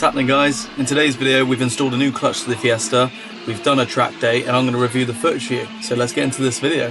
What's happening, guys? In today's video we've installed a new clutch to the Fiesta, we've done a track day, and I'm going to review the footage for you. So let's get into this video.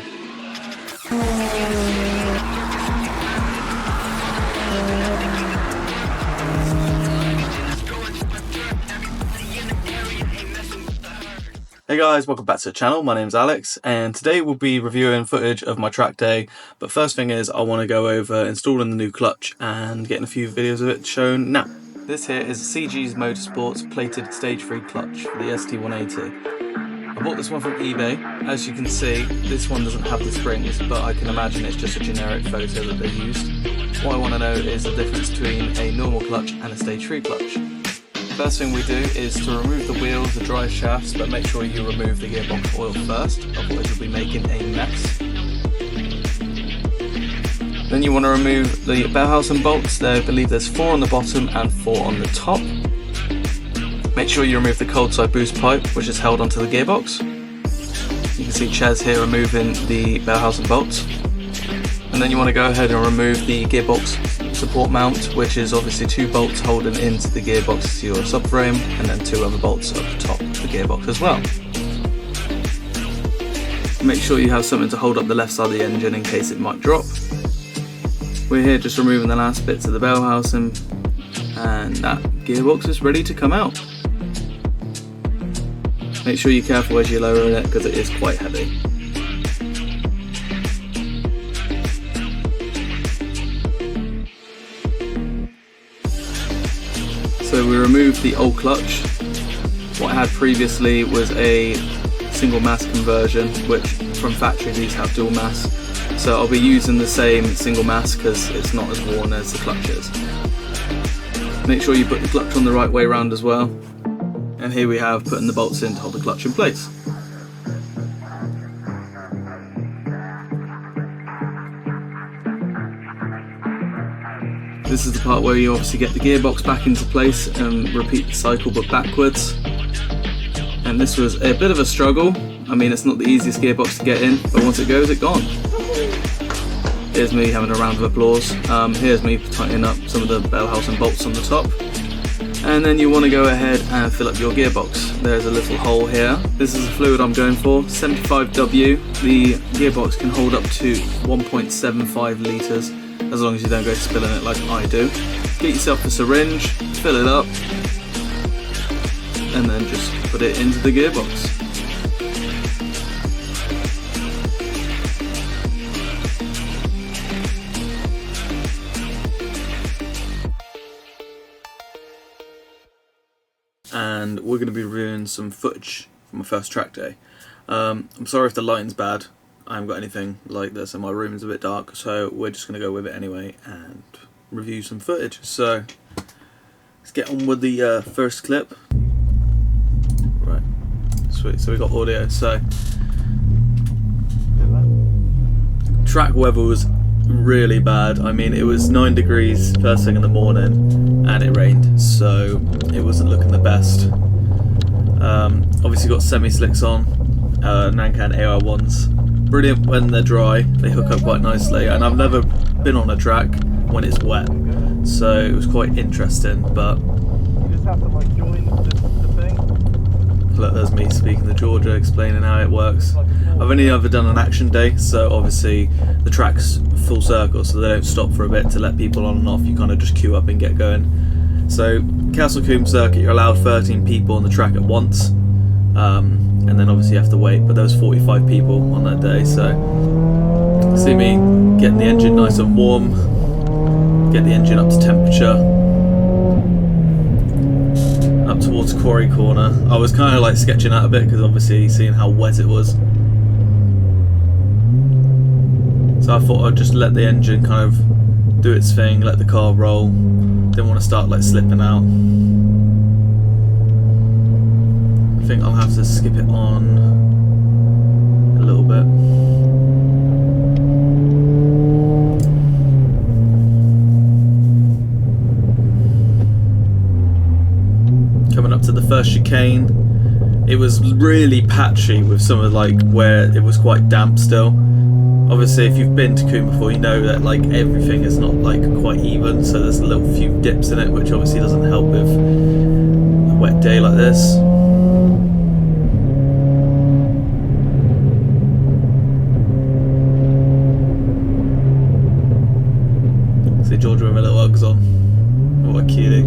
Hey guys, welcome back to the channel. My name's Alex, and today we'll be reviewing footage of my track day. But first thing is, I want to go over installing the new clutch and getting a few videos of it shown now. This here is CG's Motorsports plated stage 3 clutch for the ST180. I bought this one from eBay. As you can see, this one doesn't have the springs, but I can imagine it's just a generic photo that they used. What I want to know is the difference between a normal clutch and a stage 3 clutch. First thing we do is to remove the wheels, the drive shafts, but make sure you remove the gearbox oil first, otherwise you'll be making a mess. Then you want to remove the bell housing bolts. There, I believe there's 4 on the bottom and 4 on the top. Make sure you remove the cold side boost pipe, which is held onto the gearbox. You can see Ches here removing the bell housing bolts. And then you want to go ahead and remove the gearbox support mount, which is obviously 2 bolts holding into the gearbox to your subframe, and then 2 other bolts up the top of the gearbox as well. Make sure you have something to hold up the left side of the engine in case it might drop. We're here just removing the last bits of the bell housing, and that gearbox is ready to come out. Make sure you're careful as you're lowering it because it is quite heavy. So we removed the old clutch. What I had previously was a single mass conversion, which from factory these have dual mass. So I'll be using the same single mass because it's not as worn as the clutch is. Make sure you put the clutch on the right way around as well. And here we have putting the bolts in to hold the clutch in place. This is the part where you obviously get the gearbox back into place and repeat the cycle but backwards. And this was a bit of a struggle. I mean, it's not the easiest gearbox to get in, but once it goes, it's gone. Here's me having a round of applause. Here's me tightening up some of the bell housing bolts on the top. And then you want to go ahead and fill up your gearbox. There's a little hole here. This is the fluid I'm going for, 75W. The gearbox can hold up to 1.75 litres. As long as you don't go spilling it like I do. Get yourself a syringe, fill it up, and then just put it into the gearbox. And we're going to be reviewing some footage from my first track day. I'm sorry if the lighting's bad. I haven't got anything like this and my room is a bit dark, so we're just going to go with it anyway and review some footage. So let's get on with the first clip. Right, sweet, so we got audio. So track weather was really bad. I mean, it was 9 degrees first thing in the morning and it rained, so it wasn't looking the best. Obviously got semi-slicks on, Nankang AR1s. Brilliant when they're dry, they hook up quite nicely, and I've never been on a track when it's wet, so it was quite interesting. But you just have to like join the thing. Look, there's me speaking to Georgia, explaining how it works. I've only ever done an action day, so obviously the track's full circle, so they don't stop for a bit to let people on and off. You kind of just queue up and get going. So Castle Combe circuit, you're allowed 13 people on the track at once. And then obviously you have to wait, but there was 45 people on that day, so see me getting the engine nice and warm, get the engine up to temperature, up towards Quarry Corner. I was kind of like sketching out a bit because obviously seeing how wet it was, so I thought I'd just let the engine kind of do its thing, let the car roll, didn't want to start like slipping out. I think I'll have to skip it on a little bit. Coming up to the first chicane, it was really patchy with some of like where it was quite damp still. Obviously if you've been to Combe before, you know that like everything is not like quite even, so there's a little few dips in it, which obviously doesn't help with this. See Georgia with her little Uggs on. What a cutie.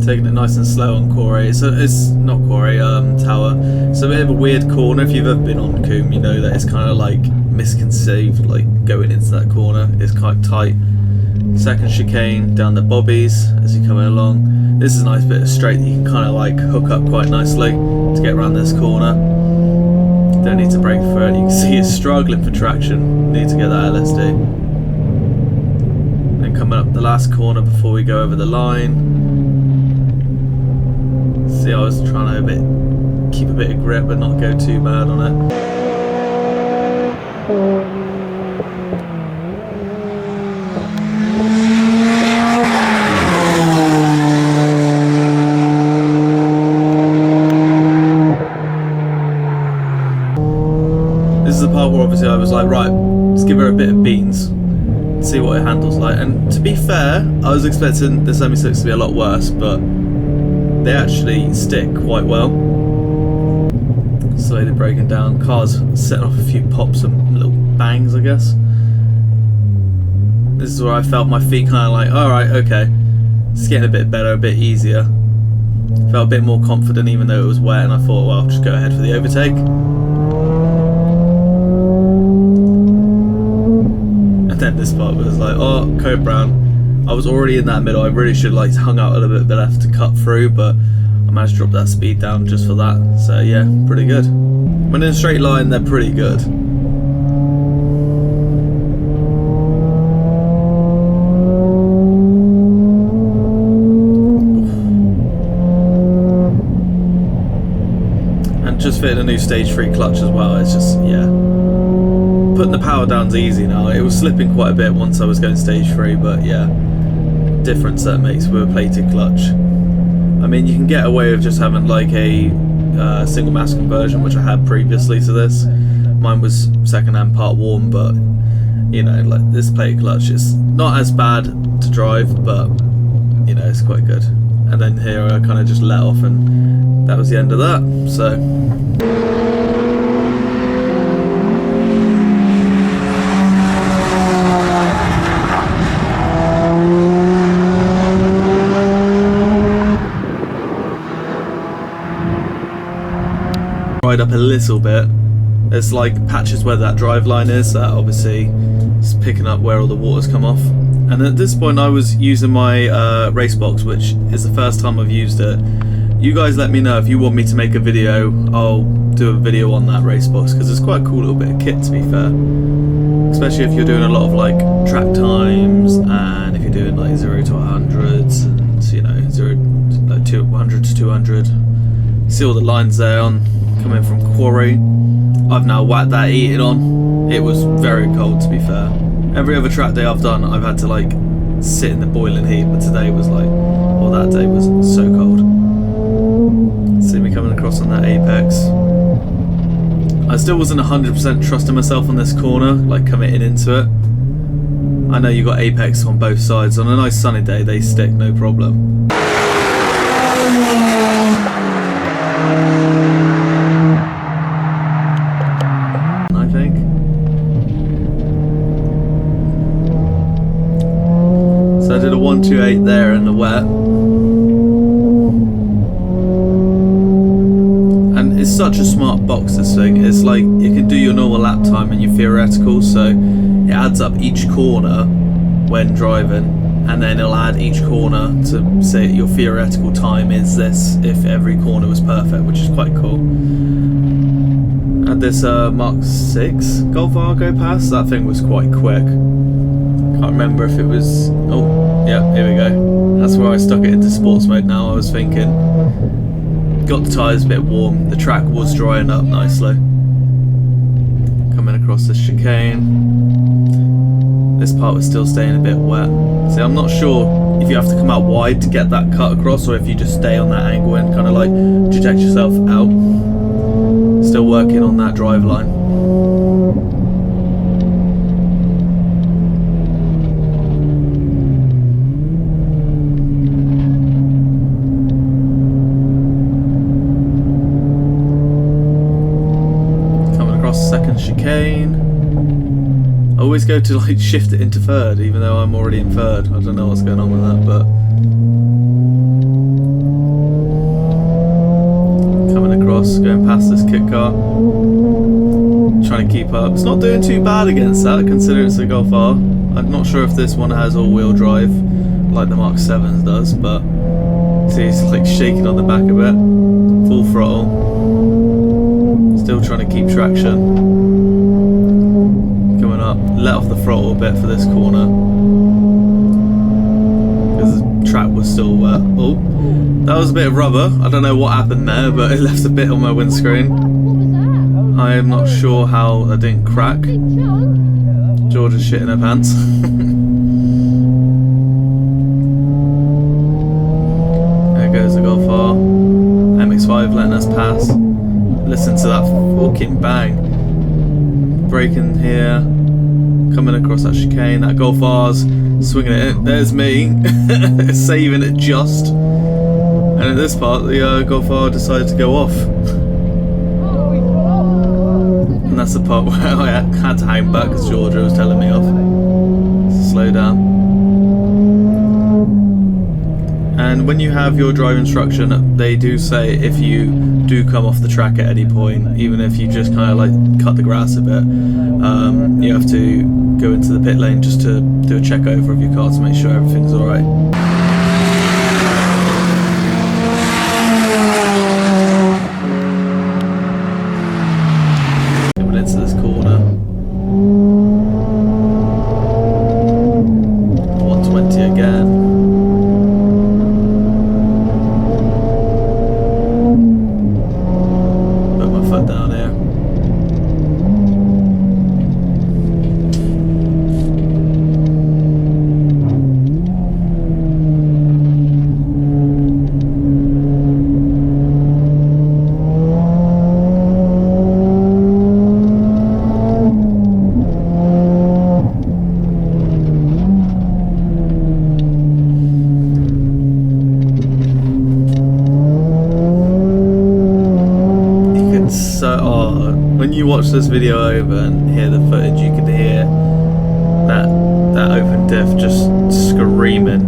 Taking it nice and slow on Corey. It's not Corey, Tower. It's a bit of a weird corner. If you've ever been on Coombe, you know that it's kind of like misconceived, like going into that corner. It's quite tight. Second chicane down the bobbies as you're coming along. This is a nice bit of straight that you can kind of like hook up quite nicely to get around this corner. Don't need to brake for it. You can see it's struggling for traction. Need to get that LSD. Then coming up the last corner before we go over the line. See, I was trying to keep a bit of grip but not go too bad on it. This is the part where obviously I was like, right, let's give her a bit of beans, see what it handles like. And to be fair, I was expecting the semi-slicks to be a lot worse, but they actually stick quite well. Slowly breaking down. Car's setting off a few pops and little bangs, I guess. This is where I felt my feet kind of like, alright, okay. It's getting a bit better, a bit easier. Felt a bit more confident even though it was wet, and I thought, well, I'll just go ahead for the overtake. And then this part was like, oh, Code Brown. I was already in that middle. I really should like hung out a little bit left to cut through, but I managed to drop that speed down just for that. So yeah, pretty good. When in a straight line, they're pretty good. And just fitting a new stage 3 clutch as well. It's just, yeah. Putting the power down's easy now. It was slipping quite a bit once I was going stage 3, but yeah. Difference that makes with a plated clutch. I mean, you can get away with just having like a single mass conversion, which I had previously to this. Mine was second hand part warm, but you know, like this plated clutch is not as bad to drive, but you know, it's quite good. And then here I kind of just let off, and that was the end of that. So up a little bit. There's like patches where that drive line is that obviously is picking up where all the water's come off. And at this point I was using my race box, which is the first time I've used it. You guys let me know if you want me to make a video. I'll do a video on that race box because it's quite a cool little bit of kit, to be fair. Especially if you're doing a lot of like track times, and if you're doing like 0 to 100s and you know 100 to 200. See all the lines there on coming from Quarry. I've now whacked that heating on. It was very cold, to be fair. Every other track day I've done, I've had to like sit in the boiling heat, but today was like, well, that day was so cold. See me coming across on that apex. I still wasn't 100% trusting myself on this corner, like committing into it. I know you got apex on both sides. On a nice sunny day, they stick no problem. So I did a 128 there in the wet, and it's such a smart box, this thing. It's like you can do your normal lap time and your theoretical, so it adds up each corner when driving, and then it'll add each corner to say your theoretical time is this if every corner was perfect, which is quite cool. Had this Mark 6 Golf Argo pass. That thing was quite quick. Can't remember if it was, oh yeah, here we go. That's where I stuck it into sports mode now. I was thinking, got the tyres a bit warm, the track was drying up nicely. Coming across this chicane. This part was still staying a bit wet. See, I'm not sure if you have to come out wide to get that cut across, or if you just stay on that angle and kind of like project yourself out. Still working on that drive line. chicane. I always go to like shift it into third, even though I'm already in third. I don't know what's going on with that, but coming across, going past this kit car, trying to keep up. It's not doing too bad against that, considering it's a Golf R. I'm not sure if this one has all-wheel drive like the Mark 7s does, but see, it's like shaking on the back a bit. Full throttle. Still trying to keep traction. Coming up, let off the throttle a bit for this corner because the track was still wet. Oh, that was a bit of rubber. I don't know what happened there, but it left a bit on my windscreen. I am not sure how that didn't crack. Georgia's shitting her pants. There goes the Golf R. MX-5 letting us pass. Listen to that fucking bang. Braking here. Coming across that chicane. That Golf R's swinging it in. There's me. Saving it just. And at this part, the Golf R decided to go off. And that's the part where I had to hang back because Georgia was telling me off. Slow down. And when you have your drive instruction, they do say if you do come off the track at any point, even if you just kind of like cut the grass a bit, you have to go into the pit lane just to do a check over of your car to make sure everything's alright. Into this corner. 120 again. Put my foot down here. When you watch this video over and hear the footage, you can hear that open diff just screaming.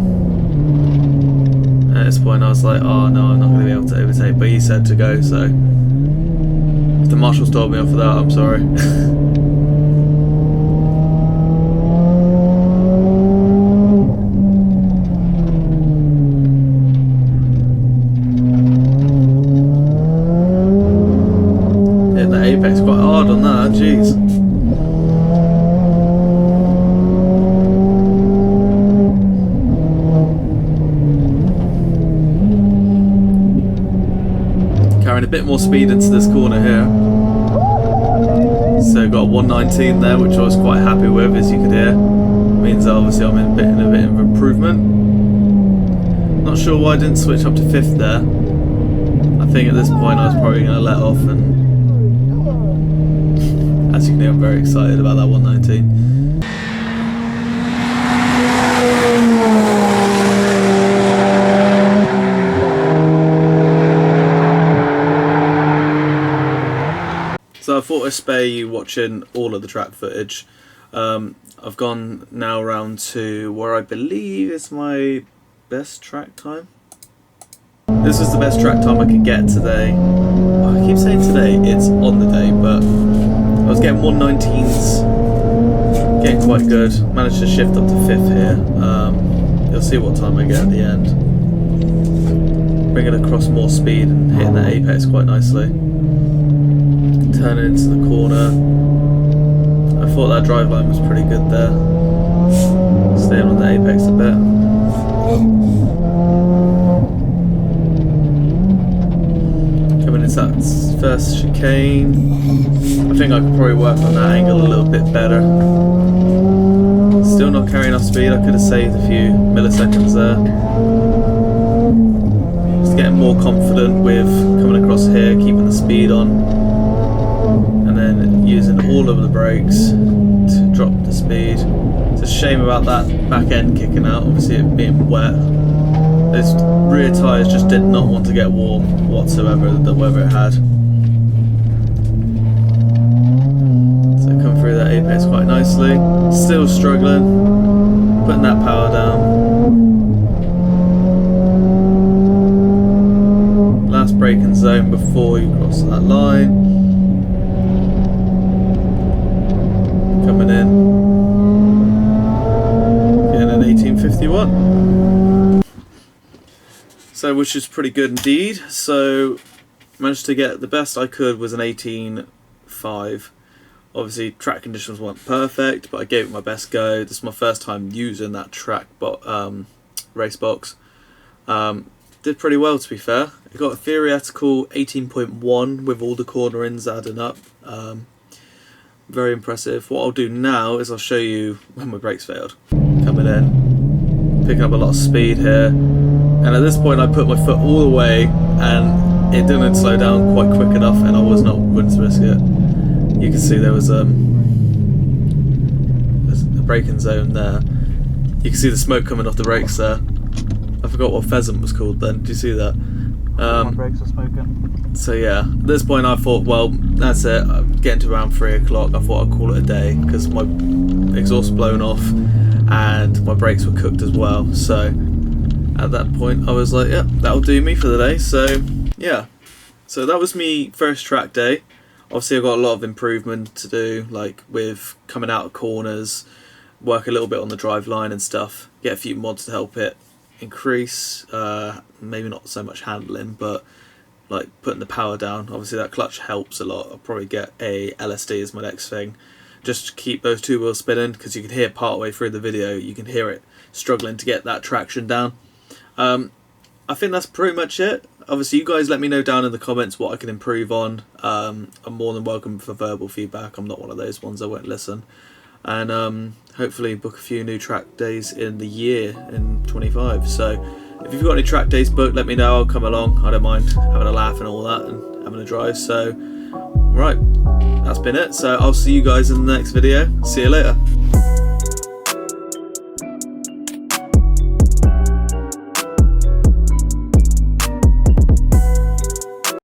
At this point I was like, oh no, I'm not going to be able to overtake, but he said to go, so if the marshals told me off for that, I'm sorry. Apex quite hard on that, jeez. Carrying a bit more speed into this corner here. So got 119 there, which I was quite happy with, as you could hear. Means obviously I'm in a bit of improvement. Not sure why I didn't switch up to 5th there. I think at this point I was probably going to let off, and as you can hear, I'm very excited about that 119. So I thought I'd spare you watching all of the track footage. I've gone now around to where I believe is my best track time. This was the best track time I could get today. I keep saying today, it's on the day, but I was getting 119s, getting quite good. Managed to shift up to 5th here. You'll see what time I get at the end. Bringing across more speed and hitting that apex quite nicely. Turning into the corner. I thought that drive line was pretty good there. Staying on the apex a bit. Coming into that first chicane. I think I could probably work on that angle a little bit better. Still not carrying enough speed. I could have saved a few milliseconds there. Just getting more confident with coming across here, keeping the speed on, and then using all of the brakes to drop the speed. It's a shame about that back end kicking out, obviously it being wet. Those rear tyres just did not want to get warm whatsoever, the weather it had. pace quite nicely. Still struggling, putting that power down. Last braking zone before you cross that line. Coming in, getting an 1851. So, which is pretty good indeed. So, managed to get the best I could was an 18.5. Obviously, track conditions weren't perfect, but I gave it my best go. This is my first time using that track race box. Did pretty well, to be fair. It got a theoretical 18.1 with all the corner ins adding up. Very impressive. What I'll do now is I'll show you when my brakes failed. Coming in, picking up a lot of speed here, and at this point I put my foot all the way and it didn't slow down quite quick enough, and I was not willing to risk it. You can see there was a braking zone there. You can see the smoke coming off the brakes there. I forgot what pheasant was called then. Did you see that? My brakes are smoking. So yeah, at this point I thought, well, that's it. I'm getting to around 3 o'clock. I thought I'd call it a day because my exhaust was blown off and my brakes were cooked as well. So at that point I was like, yeah, that'll do me for the day. So yeah, so that was me first track day. Obviously I've got a lot of improvement to do, like with coming out of corners, work a little bit on the drive line and stuff, get a few mods to help it increase, maybe not so much handling, but like putting the power down. Obviously that clutch helps a lot. I'll probably get a LSD as my next thing, just to keep those two wheels spinning, because you can hear part way through the video, you can hear it struggling to get that traction down. I think that's pretty much it. Obviously you guys let me know down in the comments what I can improve on. I'm more than welcome for verbal feedback. I'm not one of those ones that won't listen. And hopefully book a few new track days in the year in 25. So if you've got any track days booked, let me know. I'll come along. I don't mind having a laugh and all that and having a drive. So right, that's been it. So I'll see you guys in the next video. See you later.